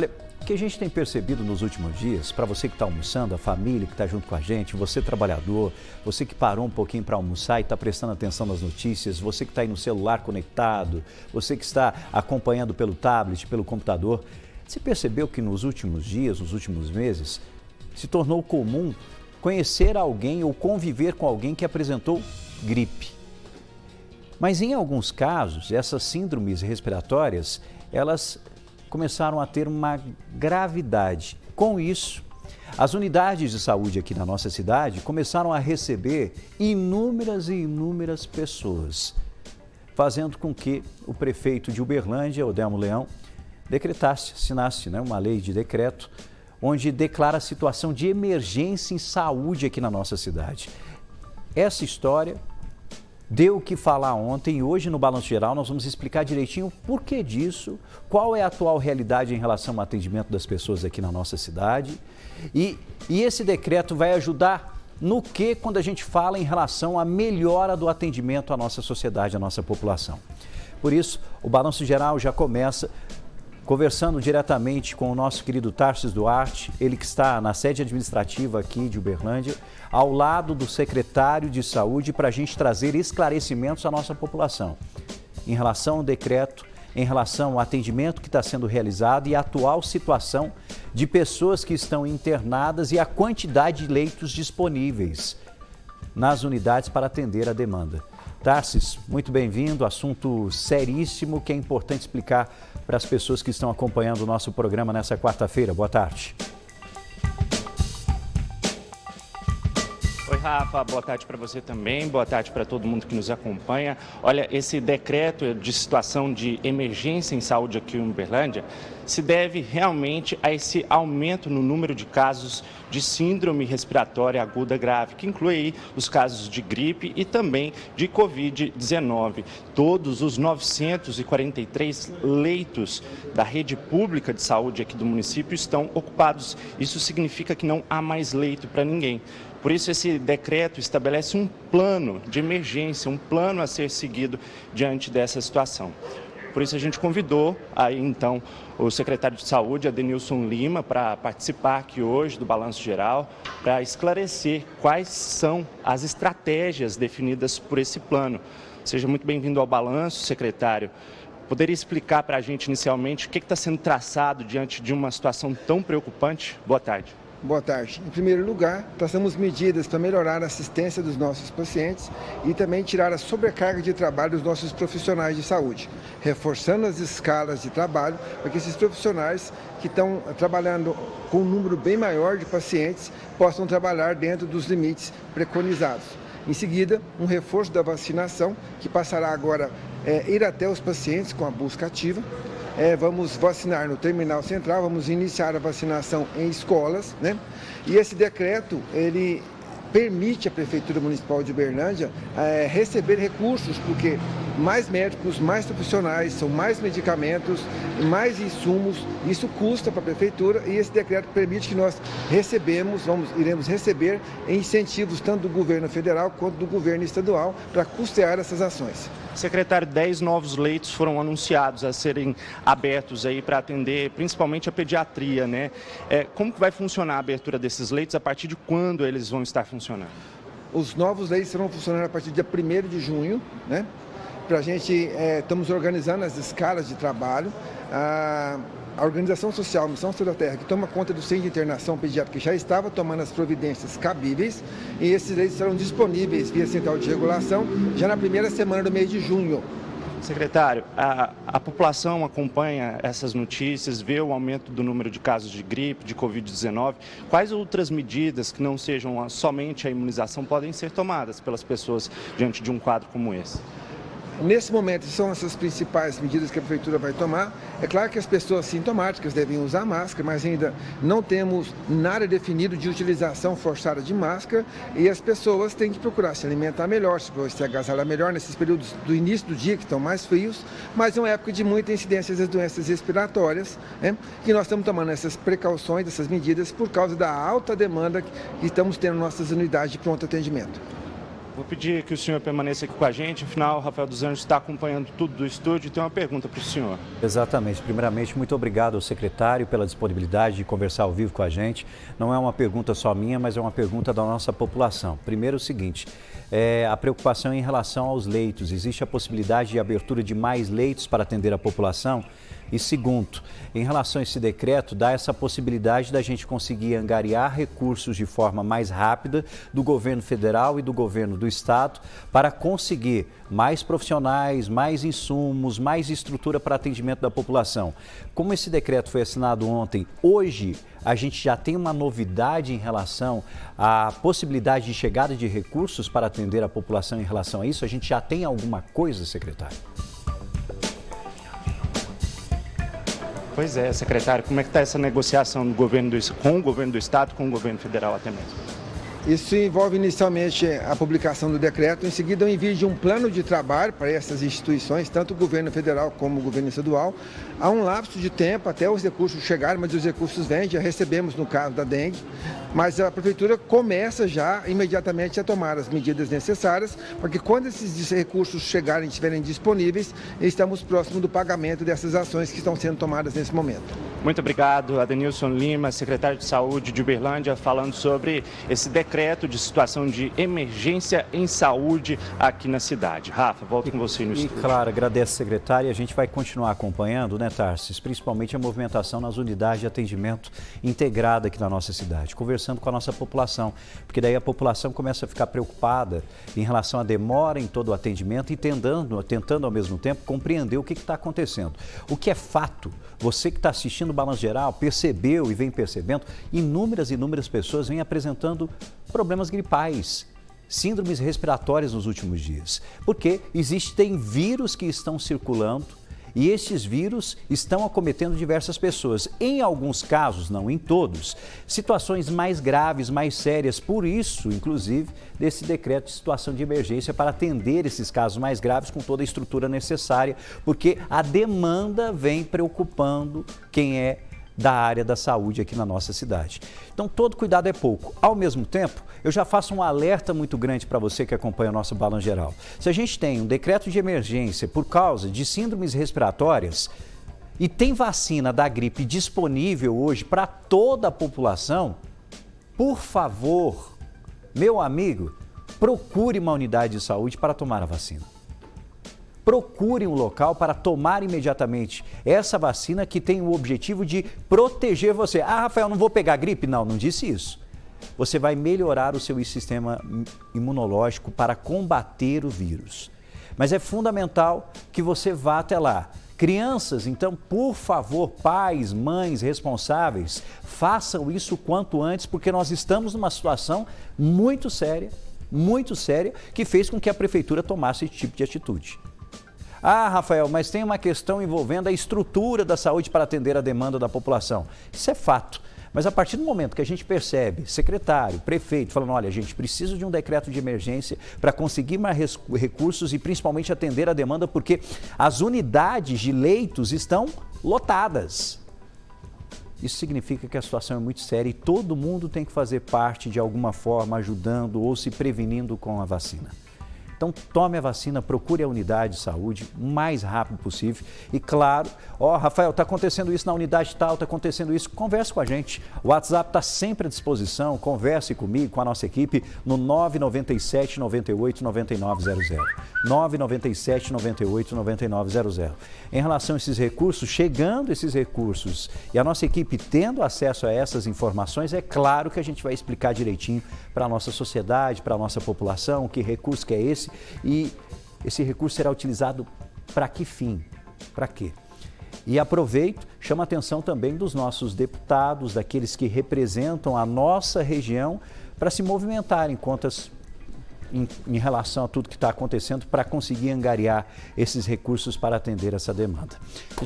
Olha, o que a gente tem percebido nos últimos dias, para você que está almoçando, a família que está junto com a gente, você trabalhador, você que parou um pouquinho para almoçar e está prestando atenção nas notícias, você que está aí no celular conectado, você que está acompanhando pelo tablet, pelo computador, você percebeu que nos últimos dias, nos últimos meses, se tornou comum conhecer alguém ou conviver com alguém que apresentou gripe. Mas em alguns casos, essas síndromes respiratórias, elas começaram a ter uma gravidade. Com isso, as unidades de saúde aqui na nossa cidade começaram a receber inúmeras e inúmeras pessoas, fazendo com que o prefeito de Uberlândia, Odelmo Leão, assinasse uma lei de decreto, onde declara a situação de emergência em saúde aqui na nossa cidade. Essa história deu o que falar ontem e hoje no Balanço Geral nós vamos explicar direitinho o porquê disso, qual é a atual realidade em relação ao atendimento das pessoas aqui na nossa cidade e esse decreto vai ajudar no que quando a gente fala em relação à melhora do atendimento à nossa sociedade, à nossa população. Por isso, o Balanço Geral já começa conversando diretamente com o nosso querido Tarcísio Duarte, ele que está na sede administrativa aqui de Uberlândia, ao lado do secretário de Saúde, para a gente trazer esclarecimentos à nossa população em relação ao decreto, em relação ao atendimento que está sendo realizado e a atual situação de pessoas que estão internadas e a quantidade de leitos disponíveis nas unidades para atender a demanda. Tarcísio, muito bem-vindo, assunto seríssimo que é importante explicar para as pessoas que estão acompanhando o nosso programa nessa quarta-feira. Boa tarde. Oi, Rafa, boa tarde para você também, boa tarde para todo mundo que nos acompanha. Olha, esse decreto de situação de emergência em saúde aqui em Uberlândia se deve realmente a esse aumento no número de casos de síndrome respiratória aguda grave, que inclui aí os casos de gripe e também de Covid-19. Todos os 943 leitos da rede pública de saúde aqui do município estão ocupados. Isso significa que não há mais leito para ninguém. Por isso, esse decreto estabelece um plano de emergência, um plano a ser seguido diante dessa situação. Por isso, a gente convidou aí, então, o secretário de Saúde, Adenilson Lima, para participar aqui hoje do Balanço Geral, para esclarecer quais são as estratégias definidas por esse plano. Seja muito bem-vindo ao Balanço, secretário. Poderia explicar para a gente, inicialmente, o que está sendo traçado diante de uma situação tão preocupante? Boa tarde. Boa tarde. Em primeiro lugar, traçamos medidas para melhorar a assistência dos nossos pacientes e também tirar a sobrecarga de trabalho dos nossos profissionais de saúde, reforçando as escalas de trabalho para que esses profissionais que estão trabalhando com um número bem maior de pacientes possam trabalhar dentro dos limites preconizados. Em seguida, um reforço da vacinação, que passará agora a ir até os pacientes com a busca ativa. Vamos vacinar no terminal central, vamos iniciar a vacinação em escolas, né? E esse decreto, ele permite à Prefeitura Municipal de Uberlândia receber recursos, porque mais médicos, mais profissionais, são mais medicamentos, mais insumos, isso custa para a Prefeitura e esse decreto permite que nós iremos receber incentivos tanto do governo federal quanto do governo estadual para custear essas ações. Secretário, 10 novos leitos foram anunciados a serem abertos aí para atender principalmente a pediatria, né? Como que vai funcionar a abertura desses leitos, a partir de quando eles vão estar funcionando? Os novos leitos serão funcionando a partir do dia 1º de junho, né? Estamos organizando as escalas de trabalho. A Organização Social Missão Sul da Terra, que toma conta do Centro de Internação Pediátrica, que já estava tomando as providências cabíveis, e esses leitos serão disponíveis via central de regulação já na primeira semana do mês de junho. Secretário, a população acompanha essas notícias, vê o aumento do número de casos de gripe, de Covid-19. Quais outras medidas que não sejam somente a imunização podem ser tomadas pelas pessoas diante de um quadro como esse? Nesse momento, são essas principais medidas que a Prefeitura vai tomar. É claro que as pessoas sintomáticas devem usar máscara, mas ainda não temos nada definido de utilização forçada de máscara e as pessoas têm que procurar se alimentar melhor, se agasalhar melhor nesses períodos do início do dia, que estão mais frios, mas é uma época de muita incidência das doenças respiratórias, né? Que nós estamos tomando essas precauções, essas medidas, por causa da alta demanda que estamos tendo em nossas unidades de pronto atendimento. Vou pedir que o senhor permaneça aqui com a gente. Afinal, o Rafael dos Anjos está acompanhando tudo do estúdio e tem uma pergunta para o senhor. Exatamente. Primeiramente, muito obrigado ao secretário pela disponibilidade de conversar ao vivo com a gente. Não é uma pergunta só minha, mas é uma pergunta da nossa população. Primeiro, o seguinte, a preocupação em relação aos leitos. Existe a possibilidade de abertura de mais leitos para atender a população? E segundo, em relação a esse decreto, dá essa possibilidade da gente conseguir angariar recursos de forma mais rápida do governo federal e do governo do estado para conseguir mais profissionais, mais insumos, mais estrutura para atendimento da população. Como esse decreto foi assinado ontem, hoje a gente já tem uma novidade em relação à possibilidade de chegada de recursos para atender a população em relação a isso? A gente já tem alguma coisa, secretário? Pois é, secretário, como é que está essa negociação com o governo do estado, com o governo federal até mesmo? Isso envolve inicialmente a publicação do decreto, em seguida o envio de um plano de trabalho para essas instituições, tanto o governo federal como o governo estadual. Há um lapso de tempo até os recursos chegarem, mas os recursos vêm, já recebemos no caso da dengue, mas a prefeitura começa já imediatamente a tomar as medidas necessárias, porque quando esses recursos chegarem e estiverem disponíveis, estamos próximos do pagamento dessas ações que estão sendo tomadas nesse momento. Muito obrigado, Adenilson Lima, secretário de Saúde de Uberlândia, falando sobre esse decreto de situação de emergência em saúde aqui na cidade. Rafa, volto com você no estúdio. E claro, agradeço, secretário, e a gente vai continuar acompanhando, né, Tarsis, principalmente a movimentação nas unidades de atendimento integrada aqui na nossa cidade, conversando com a nossa população, porque daí a população começa a ficar preocupada em relação à demora em todo o atendimento e tentando ao mesmo tempo compreender o que está acontecendo. O que é fato, você que está assistindo o Balanço Geral percebeu e vem percebendo, inúmeras pessoas vêm apresentando problemas gripais, síndromes respiratórias nos últimos dias, porque existem vírus que estão circulando e esses vírus estão acometendo diversas pessoas. Em alguns casos, não em todos, situações mais graves, mais sérias. Por isso, inclusive, desse decreto de situação de emergência para atender esses casos mais graves com toda a estrutura necessária, porque a demanda vem preocupando quem é da área da saúde aqui na nossa cidade. Então, todo cuidado é pouco. Ao mesmo tempo, eu já faço um alerta muito grande para você que acompanha o nosso Balanço Geral. Se a gente tem um decreto de emergência por causa de síndromes respiratórias e tem vacina da gripe disponível hoje para toda a população, por favor, meu amigo, procure uma unidade de saúde para tomar a vacina. Procure um local para tomar imediatamente essa vacina que tem o objetivo de proteger você. Ah, Rafael, não vou pegar gripe? Não, não disse isso. Você vai melhorar o seu sistema imunológico para combater o vírus. Mas é fundamental que você vá até lá. Crianças, então, por favor, pais, mães responsáveis, façam isso o quanto antes, porque nós estamos numa situação muito séria, que fez com que a prefeitura tomasse esse tipo de atitude. Ah, Rafael, mas tem uma questão envolvendo a estrutura da saúde para atender a demanda da população. Isso é fato. Mas a partir do momento que a gente percebe, secretário, prefeito, falando, olha, a gente precisa de um decreto de emergência para conseguir mais recursos e principalmente atender a demanda, porque as unidades de leitos estão lotadas. Isso significa que a situação é muito séria e todo mundo tem que fazer parte de alguma forma, ajudando ou se prevenindo com a vacina. Então, tome a vacina, procure a unidade de saúde o mais rápido possível. E claro, Rafael, está acontecendo isso na unidade tal, está acontecendo isso, converse com a gente. O WhatsApp está sempre à disposição, converse comigo, com a nossa equipe, no 997 98 9900. 997 98 9900. Em relação a esses recursos, chegando esses recursos e a nossa equipe tendo acesso a essas informações, é claro que a gente vai explicar direitinho para a nossa sociedade, para a nossa população, que recurso que é esse e esse recurso será utilizado para que fim? Para quê? E aproveito, chamo a atenção também dos nossos deputados, daqueles que representam a nossa região, para se movimentarem em relação a tudo que está acontecendo para conseguir angariar esses recursos para atender essa demanda.